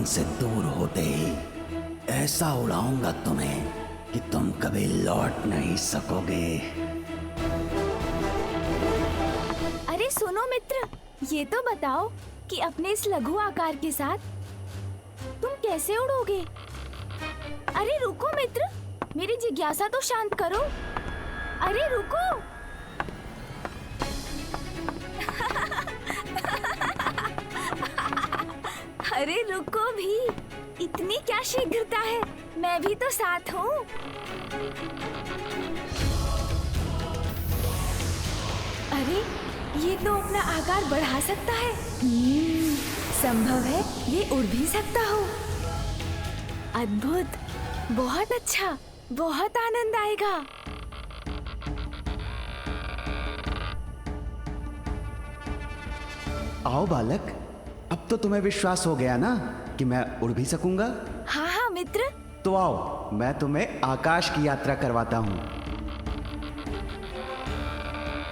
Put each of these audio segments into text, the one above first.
जीवन से दूर होते ही ऐसा उड़ाऊंगा तुम्हें कि तुम कभी लौट नहीं सकोगे। अरे सुनो मित्र, ये तो बताओ कि अपने इस लघु आकार के साथ तुम कैसे उड़ोगे? अरे रुको मित्र, मेरी जिज्ञासा तो शांत करो। अरे रुको। अरे रुको भी, इतनी क्या शीघ्रता है? मैं भी तो साथ हूँ। अरे ये तो अपना आकार बढ़ा सकता है। संभव है ये उड़ भी सकता हो। अद्भुत, बहुत अच्छा, बहुत आनंद आएगा। आओ बालक, अब तो तुम्हें विश्वास हो गया ना कि मैं उड़ भी सकूंगा। हाँ हाँ मित्र। तो आओ, मैं तुम्हें आकाश की यात्रा करवाता हूँ।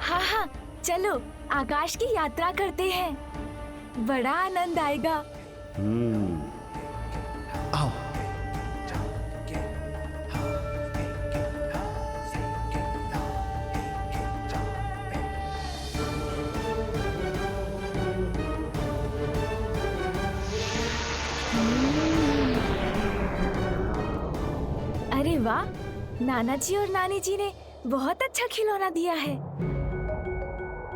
हाँ हाँ, चलो आकाश की यात्रा करते हैं। बड़ा आनंद आएगा। आओ। अरे वाह, नाना जी और नानी जी ने बहुत अच्छा खिलौना दिया है।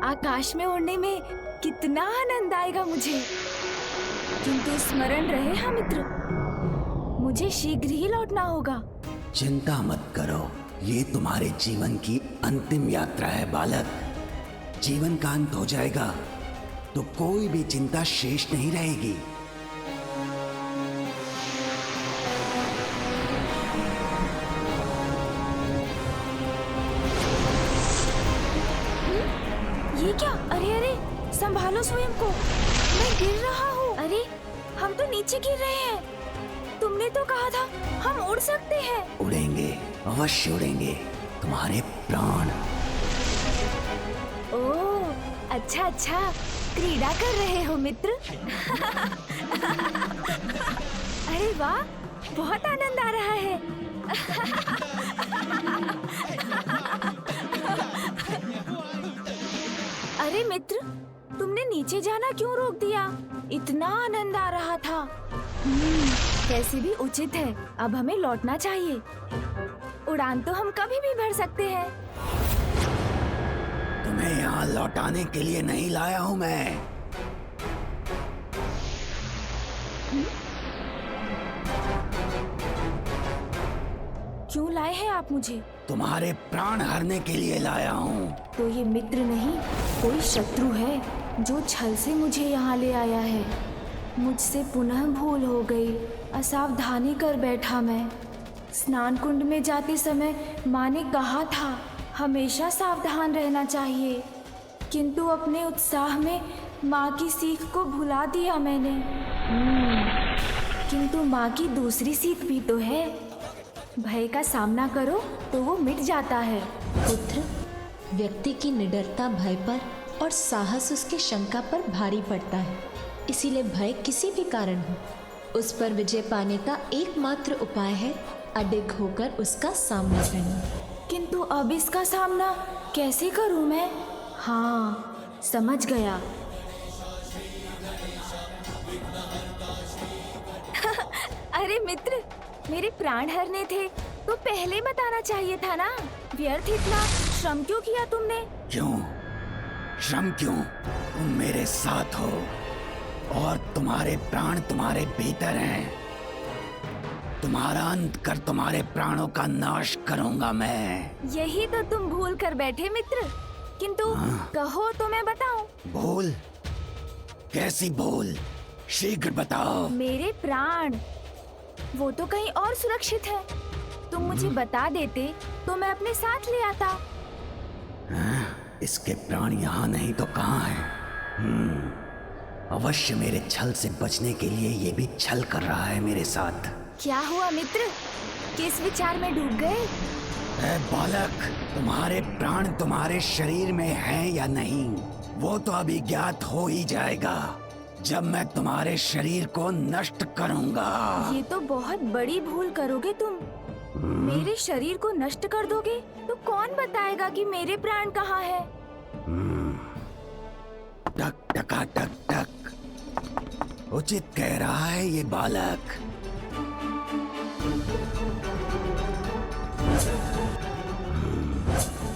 आकाश में उड़ने में कितना आनंद आएगा मुझे। किंतु स्मरण रहे हाँ मित्र, मुझे शीघ्र ही लौटना होगा। चिंता मत करो, ये तुम्हारे जीवन की अंतिम यात्रा है बालक। जीवन का अंत हो जाएगा तो कोई भी चिंता शेष नहीं रहेगी। ये क्या? अरे अरे, संभालो स्वयं को, मैं गिर रहा हूँ। अरे हम तो नीचे गिर रहे हैं। तुमने तो कहा था हम उड़ सकते हैं। उड़ेंगे, अवश्य उड़ेंगे, तुम्हारे प्राण। ओह, अच्छा अच्छा, क्रीड़ा कर रहे हो मित्र। अरे वाह, बहुत आनंद आ रहा है। अरे मित्र, तुमने नीचे जाना क्यों रोक दिया? इतना आनंद आ रहा था। कैसे भी उचित है, अब हमें लौटना चाहिए। उड़ान तो हम कभी भी भर सकते हैं। तुम्हें यहाँ लौटाने के लिए नहीं लाया हूँ मैं। क्यों लाए हैं आप मुझे? तुम्हारे प्राण हरने के लिए लाया हूँ। तो ये मित्र नहीं, कोई शत्रु है जो छल से मुझे यहाँ ले आया है। मुझसे पुनः भूल हो गई, असावधानी कर बैठा मैं। स्नान कुंड में जाते समय माँ ने कहा था हमेशा सावधान रहना चाहिए, किंतु अपने उत्साह में माँ की सीख को भुला दिया मैंने। किंतु माँ की दूसरी सीख भी तो है, भय का सामना करो तो वो मिट जाता है। पुत्र, व्यक्ति की निडरता भय पर और साहस उसके शंका पर भारी पड़ता है। इसीलिए भय किसी भी कारण हो, उस पर विजय पाने का एकमात्र उपाय है अडिग होकर उसका सामना करना। किंतु अब इसका सामना कैसे करूं मैं? हाँ, समझ गया। अरे मित्र, मेरे प्राण हरने थे तो पहले बताना चाहिए था ना। व्यर्थ इतना श्रम क्यों किया तुमने? क्यों श्रम क्यों? तुम मेरे साथ हो और तुम्हारे प्राण तुम्हारे भीतर हैं। तुम्हारा अंत कर तुम्हारे प्राणों का नाश करूंगा मैं। यही तो तुम भूल कर बैठे मित्र। किंतु कहो तो मैं बताऊं। भूल? कैसी भूल? शीघ्र बताओ। मेरे प्राण, वो तो कहीं और सुरक्षित है। तुम मुझे बता देते तो मैं अपने साथ ले आता। इसके प्राण यहाँ नहीं तो कहाँ हैं? अवश्य मेरे छल से बचने के लिए ये भी छल कर रहा है मेरे साथ। क्या हुआ मित्र, किस विचार में डूब गए? ऐ बालक, तुम्हारे प्राण तुम्हारे शरीर में हैं या नहीं, वो तो अभी ज्ञात हो ही जाएगा जब मैं तुम्हारे शरीर को नष्ट करूंगा। ये तो बहुत बड़ी भूल करोगे तुम। मेरे शरीर को नष्ट कर दोगे तो कौन बताएगा कि मेरे प्राण कहाँ है? टक टका टक टक, उचित कह रहा है ये बालक।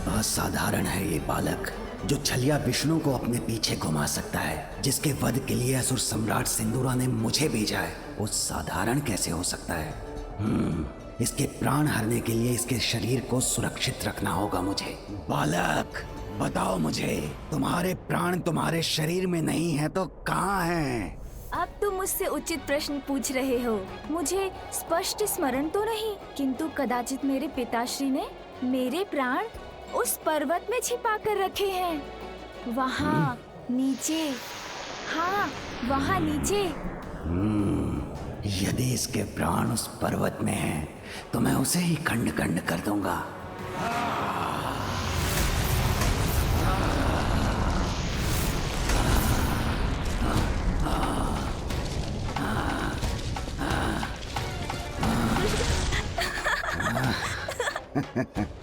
असाधारण है ये बालक, जो छलिया विष्णु को अपने पीछे घुमा सकता है, जिसके वध के लिए असुर सम्राट सिंदूरा ने मुझे भेजा है। वो साधारण कैसे हो सकता है? इसके प्राण हरने के लिए इसके शरीर को सुरक्षित रखना होगा मुझे। बालक, बताओ मुझे, तुम्हारे प्राण तुम्हारे शरीर में नहीं है तो कहाँ हैं? अब तुम मुझसे उचित प्रश्न पूछ रहे हो। मुझे स्पष्ट स्मरण तो नहीं, किंतु कदाचित मेरे पिताश्री ने मेरे प्राण उस पर्वत में छिपा कर रखे हैं। वहाँ नीचे, हाँ वहाँ नीचे। यदि इसके प्राण उस पर्वत में हैं, तो मैं उसे ही खंड खंड कर दूंगा।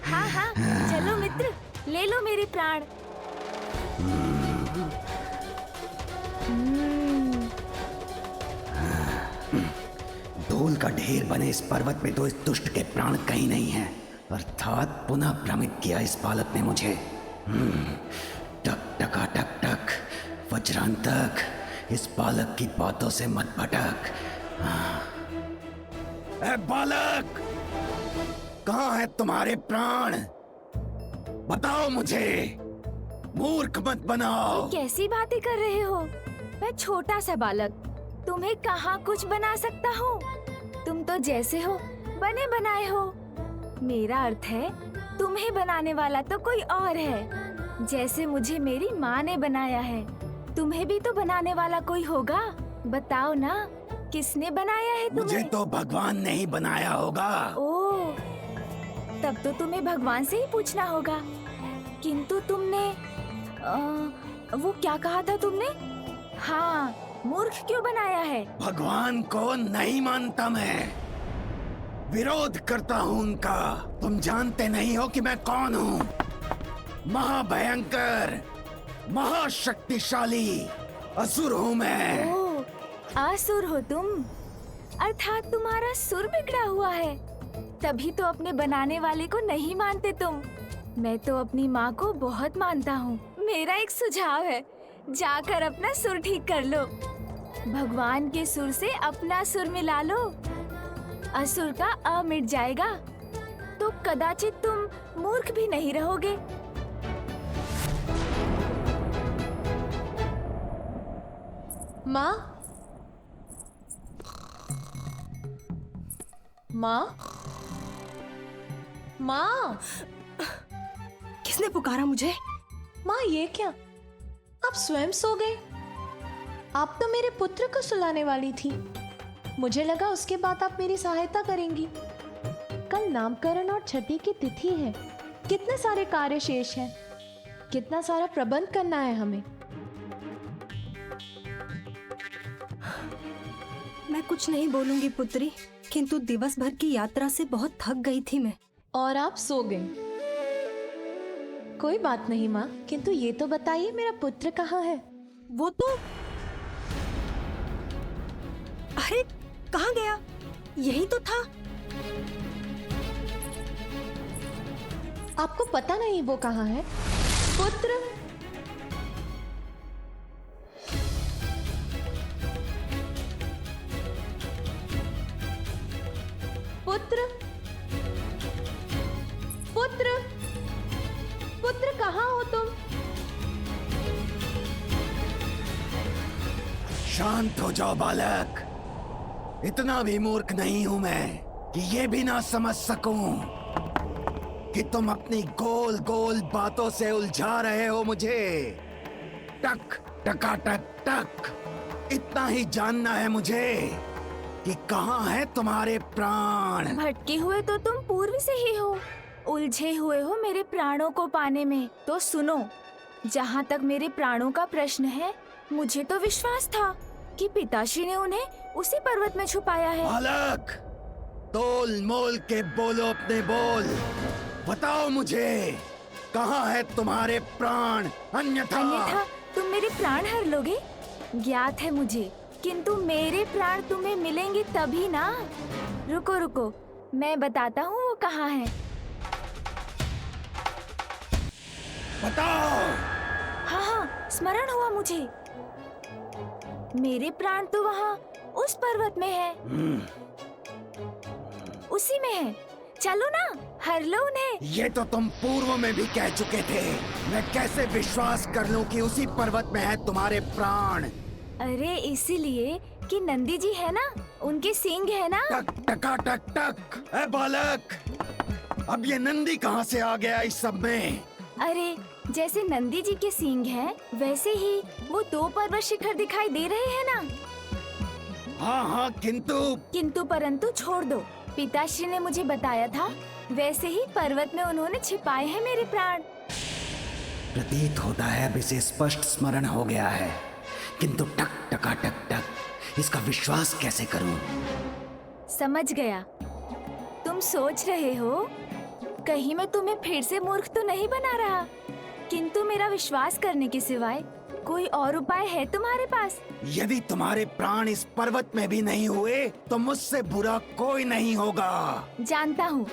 हाँ हाँ, चलो मित्र, ले लो मेरे प्राण। धूल का ढेर बने इस पर्वत में तो इस दुष्ट के प्राण कहीं नहीं हैं। अर्थात पुनः भ्रमित किया इस बालक ने मुझे। टक टका टक टक, वज्रांतक, इस बालक की बातों से मत भटक। ए बालक, कहाँ है तुम्हारे प्राण? बताओ मुझे, मूर्ख मत बनाओ। कैसी बातें कर रहे हो? मैं छोटा सा बालक, तुम्हें कहाँ कुछ बना सकता हूँ? तुम तो जैसे हो बने बनाए हो। मेरा अर्थ है, तुम्हें बनाने वाला तो कोई और है। जैसे मुझे मेरी माँ ने बनाया है, तुम्हें भी तो बनाने वाला कोई होगा। बताओ ना, किसने बनाया है तुम्हें? मुझे तो भगवान ने ही बनाया होगा। ओह, तब तो तुम्हें भगवान से ही पूछना होगा। किंतु तुमने वो क्या कहा था तुमने? हाँ, मूर्ख क्यों बनाया है? भगवान को नहीं मानता मैं, विरोध करता हूँ उनका। तुम जानते नहीं हो कि मैं कौन हूँ? महाभयंकर, महाशक्तिशाली असुर हूँ मैं। ओह, असुर हो तुम? अर्थात तुम्हारा सुर बिगड़ा हुआ है, तभी तो अपने बनाने वाले को नहीं मानते तुम। मैं तो अपनी माँ को बहुत मानता हूँ। मेरा एक सुझाव है, जाकर अपना सुर ठीक कर लो। भगवान के सुर से अपना सुर मिला लो, असुर का अ मिट जाएगा, तो कदाचित तुम मूर्ख भी नहीं रहोगे। माँ, माँ, माँ, किसने पुकारा मुझे? माँ ये क्या? आप स्वयं सो गए? आप तो मेरे पुत्र को सुलाने वाली थी। मुझे लगा उसके बाद आप मेरी सहायता करेंगी। कल नामकरण और छठी की तिथि है, कितने सारे कार्य शेष हैं, कितना सारा प्रबंध करना है हमें। मैं कुछ नहीं बोलूंगी पुत्री, किंतु दिवस भर की यात्रा से बहुत थक गई थी मैं। और आप सो गई। कोई बात नहीं माँ, किंतु ये तो बताइए मेरा पुत्र कहाँ है? वो तो, अरे कहाँ गया? यही तो था। आपको पता नहीं वो कहाँ है? पुत्र, पुत्र, पुत्र, पुत्र कहाँ हो तुम? शांत हो जाओ बालक, इतना भी मूर्ख नहीं हूं मैं कि ये भी ना समझ सकूं कि तुम अपनी गोल गोल बातों से उलझा रहे हो मुझे। टक टका टक टक, इतना ही जानना है मुझे कि कहाँ है तुम्हारे प्राण। भटके हुए तो तुम पूर्व से ही हो, उलझे हुए हो मेरे प्राणों को पाने में। तो सुनो, जहाँ तक मेरे प्राणों का प्रश्न है, मुझे तो विश्वास था कि पिताश्री ने उन्हें उसी पर्वत में छुपाया है। बालक, तोल मोल के बोलो अपने बोल। बताओ मुझे, कहाँ है तुम्हारे प्राण? अन्यथा तुम मेरे प्राण हर लोगे? ज्ञात है मुझे, किंतु मेरे प्राण तुम्हें मिलेंगे तभी ना। रुको रुको, मैं बताता हूँ वो कहाँ है। बताओ। हाँ हाँ, स्मरण हुआ मुझे। मेरे प्राण तो वहाँ उस पर्वत में है। उसी में है। चलो ना, हर लो उन्हें। ये तो तुम पूर्व में भी कह चुके थे। मैं कैसे विश्वास कर लूं कि उसी पर्वत में है तुम्हारे प्राण? अरे इसीलिए कि नंदी जी है ना, उनके सींग है ना। टक टका टक टक। ए बालक, अब ये नंदी कहाँ से आ गया इस सब में? अरे जैसे नंदी जी के सींग हैं, वैसे ही वो 2 पर्वत शिखर दिखाई दे रहे हैं ना। हाँ हाँ, किंतु परंतु छोड़ दो। पिताश्री ने मुझे बताया था, वैसे ही पर्वत में उन्होंने छिपाए हैं मेरे प्राण। प्रतीत होता है अब इसे स्पष्ट स्मरण हो गया है, किंतु टक टका टक टक, इसका विश्वास कैसे करूं? समझ गया। तुम सोच रहे हो कहीं मैं तुम्हें फिर से मूर्ख तो नहीं बना रहा, किंतु मेरा विश्वास करने के सिवाय कोई और उपाय है तुम्हारे पास? यदि तुम्हारे प्राण इस पर्वत में भी नहीं हुए तो मुझसे बुरा कोई नहीं होगा। जानता हूँ,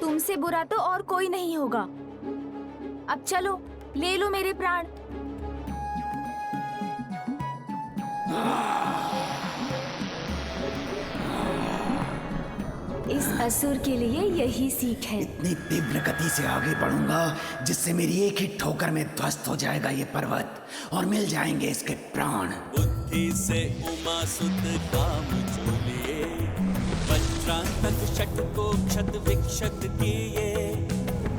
तुमसे बुरा तो और कोई नहीं होगा। अब चलो, ले लो मेरे प्राण। इस असुर के लिए यही सीख है। इतनी तीव्र गति से आगे बढ़ूंगा जिससे मेरी एक ही ठोकर में ध्वस्त हो जाएगा ये पर्वत और मिल जाएंगे इसके प्राण। बुद्धि से उमा सुत काम जो लिए, वज्रांतक षट को क्षत विक्षत किए,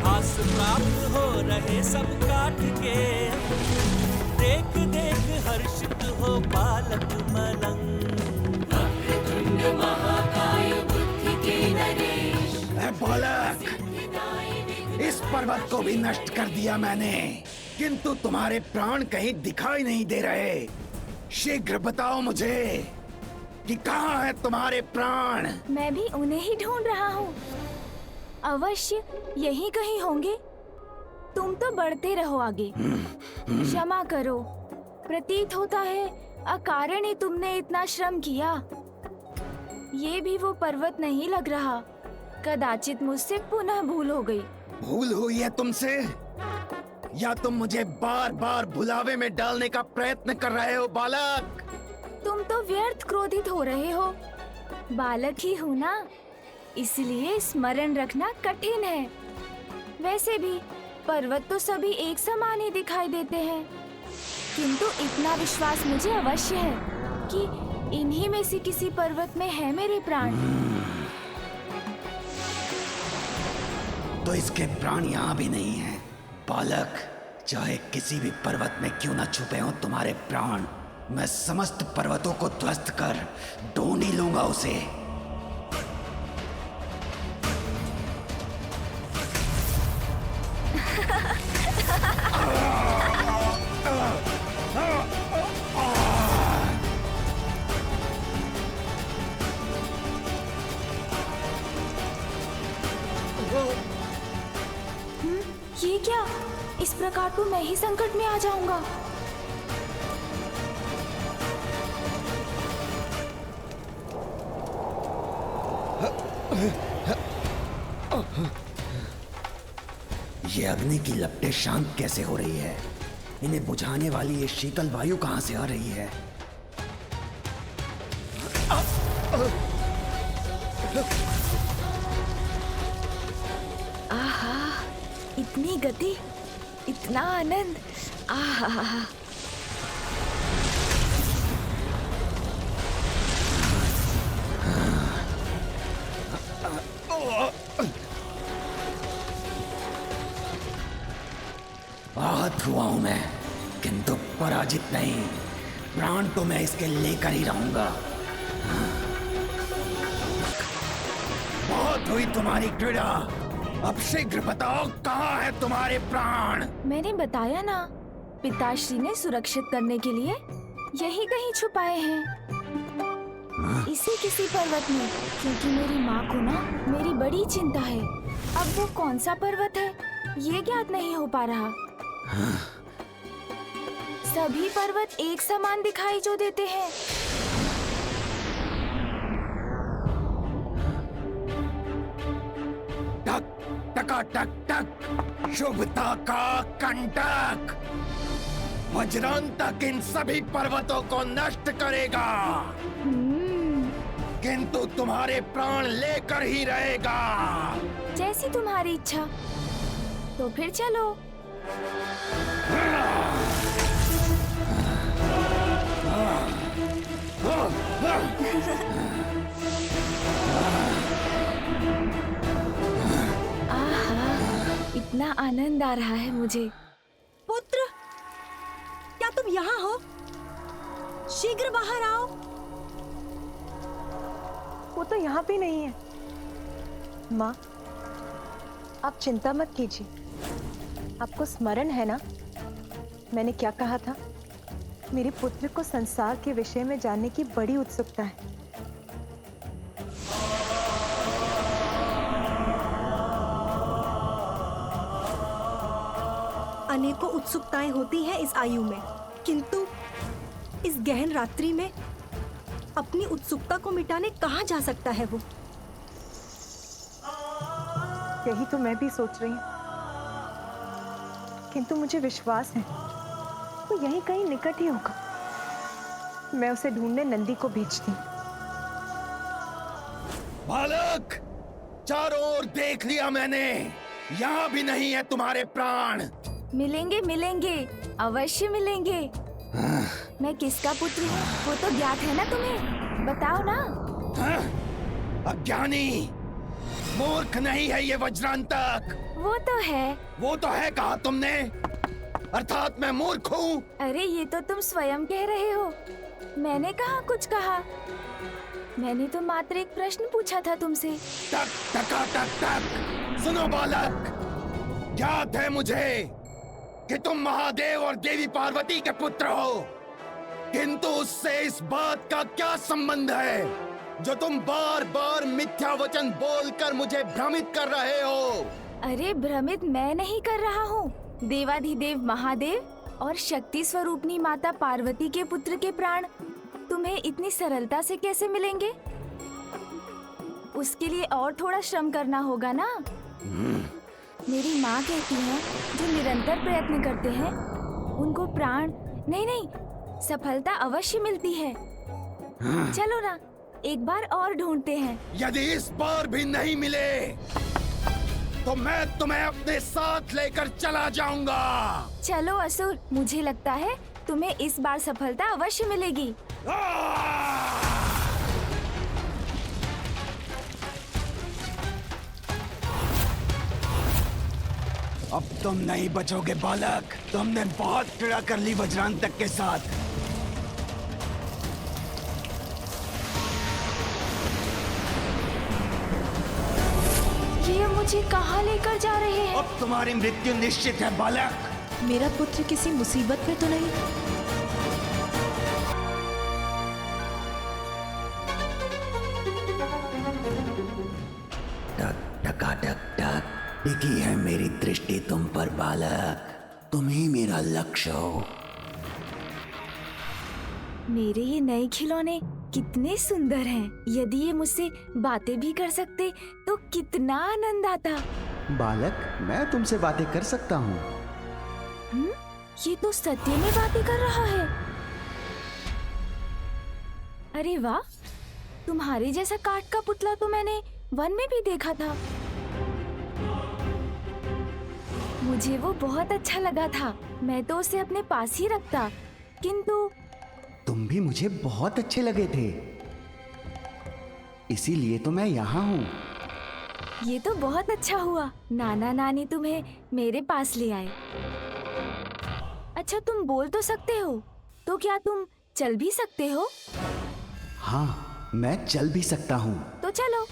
हास प्राप्त हो रहे सब काट के, देख देख हर्षित हो बालक मलंग। वक्रतुंड महाकाय बुद्धि के नरेश। ए बालक, इस पर्वत को भी नष्ट कर दिया मैंने, किंतु तुम्हारे प्राण कहीं दिखाई नहीं दे रहे। शीघ्र बताओ मुझे कि कहाँ है तुम्हारे प्राण? मैं भी उन्हें ही ढूंढ रहा हूँ। अवश्य यहीं कहीं होंगे। तुम तो बढ़ते रहो आगे। क्षमा करो, प्रतीत होता है अकारण ही तुमने इतना श्रम किया। ये भी वो पर्वत नहीं लग रहा। कदाचित मुझसे पुनः भूल हो गई। भूल हुई है तुमसे, या तुम मुझे बार बार भुलावे में डालने का प्रयत्न कर रहे हो बालक? तुम तो व्यर्थ क्रोधित हो रहे हो। बालक ही हूँ ना, इसलिए स्मरण रखना कठिन है। वैसे भी पर्वत तो सभी एक समान ही दिखाई देते हैं, किंतु इतना विश्वास मुझे अवश्य है कि इन्हीं में से किसी पर्वत में है मेरे प्राण। तो इसके प्राण यहाँ भी नहीं हैं। बालक, चाहे किसी भी पर्वत में क्यों न छुपे हो तुम्हारे प्राण, मैं समस्त पर्वतों को ध्वस्त कर ढूंढ ही लूंगा उसे। ये क्या? इस प्रकार तो मैं ही संकट में आ जाऊंगा। ये अग्नि की लपटें शांत कैसे हो रही है? इन्हें बुझाने वाली ये शीतल वायु कहाँ से आ रही है? आहा, इतनी गति, इतना आनंद। आहा, आहत हुआ हूं मैं, किंतु पराजित नहीं। प्राण तो मैं इसके लेकर ही रहूंगा। बहुत हुई तुम्हारी क्रीड़ा, अब शीघ्र बताओ कहाँ है तुम्हारे प्राण? मैंने बताया ना, पिताश्री ने सुरक्षित करने के लिए यही कहीं छुपाए हैं, इसी किसी पर्वत में, क्योंकि मेरी माँ को ना मेरी बड़ी चिंता है। अब वो कौन सा पर्वत है ये ज्ञात नहीं हो पा रहा। सभी पर्वत एक समान दिखाई जो देते हैं। टक टका टक टक, शुभता का कंटक। वज्रांतक इन सभी पर्वतों को नष्ट करेगा, किंतु तुम्हारे प्राण लेकर ही रहेगा। जैसी तुम्हारी इच्छा। तो फिर चलो। आहा, इतना आनंद आ रहा है मुझे। पुत्र, क्या तुम यहाँ हो? शीघ्र बाहर आओ। वो तो यहाँ भी नहीं है। माँ, आप चिंता मत कीजिए। आपको स्मरण है ना, मैंने क्या कहा था? मेरे पुत्र को संसार के विषय में जानने की बड़ी उत्सुकता है। अनेकों उत्सुकताएं होती हैं इस आयु में, किंतु इस गहन रात्रि में अपनी उत्सुकता को मिटाने कहाँ जा सकता है वो? यही तो मैं भी सोच रही हूँ, किंतु मुझे विश्वास है वो यहीं कहीं निकट ही होगा। मैं उसे ढूंढने नंदी को भेजती हूँ। बालक, चारों ओर देख लिया मैंने, यहाँ भी नहीं है तुम्हारे प्राण। मिलेंगे मिलेंगे, अवश्य मिलेंगे। मैं किसका पुत्र हूँ वो तो ज्ञात है ना तुम्हें, बताओ ना। अज्ञानी, मूर्ख नहीं है ये वज्रांतक। वो तो है कहा तुमने, अर्थात मैं मूर्ख हूँ। अरे ये तो तुम स्वयं कह रहे हो, मैंने कहा कुछ कहा। मैंने तो मात्र एक प्रश्न पूछा था तुमसे। टक टका टक टक। सुनो बालक, ज्ञात है मुझे कि तुम महादेव और देवी पार्वती के पुत्र हो, किंतु उससे इस बात का क्या संबंध है जो तुम बार बार मिथ्या वचन बोलकर मुझे भ्रमित कर रहे हो? अरे भ्रमित मैं नहीं कर रहा हूँ। देवाधिदेव महादेव और शक्ति स्वरूपनी माता पार्वती के पुत्र के प्राण तुम्हें इतनी सरलता से कैसे मिलेंगे? उसके लिए और थोड़ा श्रम करना होगा ना। मेरी माँ कहती है जो निरंतर प्रयत्न करते हैं उनको प्राण नहीं सफलता अवश्य मिलती है। चलो ना, एक बार और ढूंढते हैं। यदि इस बार भी नहीं मिले तो मैं तुम्हें अपने साथ लेकर चला जाऊंगा। चलो असुर, मुझे लगता है तुम्हें इस बार सफलता अवश्य मिलेगी। अब तुम नहीं बचोगे बालक, तुमने बहुत पीड़ा कर ली वज्रांतक के साथ। ये मुझे कहाँ लेकर जा रहे हैं? अब तुम्हारी मृत्यु निश्चित है बालक। मेरा पुत्र किसी मुसीबत में तो नहीं? टक टका टक टक, टिकी है मेरी दृष्टि तुम पर बालक, तुम ही मेरा लक्ष्य हो। मेरे ये नए खिलौने कितने सुंदर हैं। यदि ये मुझसे बातें भी कर सकते तो कितना आनंद आता। बालक, मैं तुमसे बातें कर सकता हूँ। ये तो सत्य में बातें कर रहा है। अरे वाह, तुम्हारे जैसा काठ का पुतला तो मैंने वन में भी देखा था। मुझे वो बहुत अच्छा लगा था, मैं तो उसे अपने पास ही रखता, किंतु तुम भी मुझे बहुत अच्छे लगे थे, इसीलिए तो मैं यहाँ हूँ। ये तो बहुत अच्छा हुआ, नाना नानी तुम्हें मेरे पास ले आए। अच्छा, तुम बोल तो सकते हो, तो क्या तुम चल भी सकते हो? हाँ, मैं चल भी सकता हूँ। तो चलो।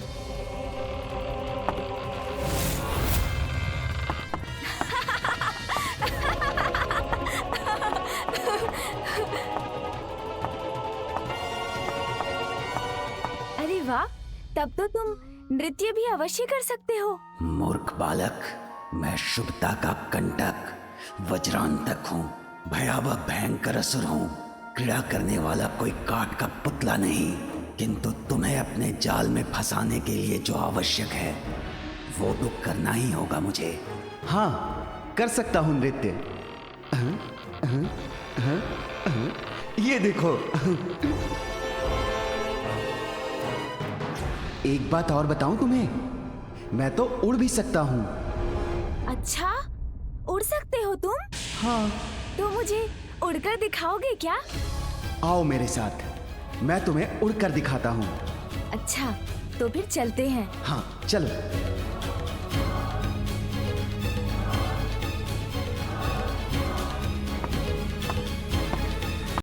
नृत्य भी अवश्य कर सकते हो। मूर्ख बालक, मैं शुभता का कंटक वज्रांतक हूँ, भयावह भयंकर असुर हूँ, क्रीड़ा करने वाला कोई काठ का पुतला नहीं। किंतु तुम्हें अपने जाल में फंसाने के लिए जो आवश्यक है वो तो करना ही होगा मुझे। हाँ, कर सकता हूँ नृत्य। ये देखो। एक बात और बताऊं तुम्हें, मैं तो उड़ भी सकता हूँ। अच्छा, उड़ सकते हो तुम? हाँ। तो मुझे उड़कर दिखाओगे क्या? आओ मेरे साथ, मैं तुम्हें उड़कर दिखाता हूँ। अच्छा, तो फिर चलते हैं। हाँ, चलो।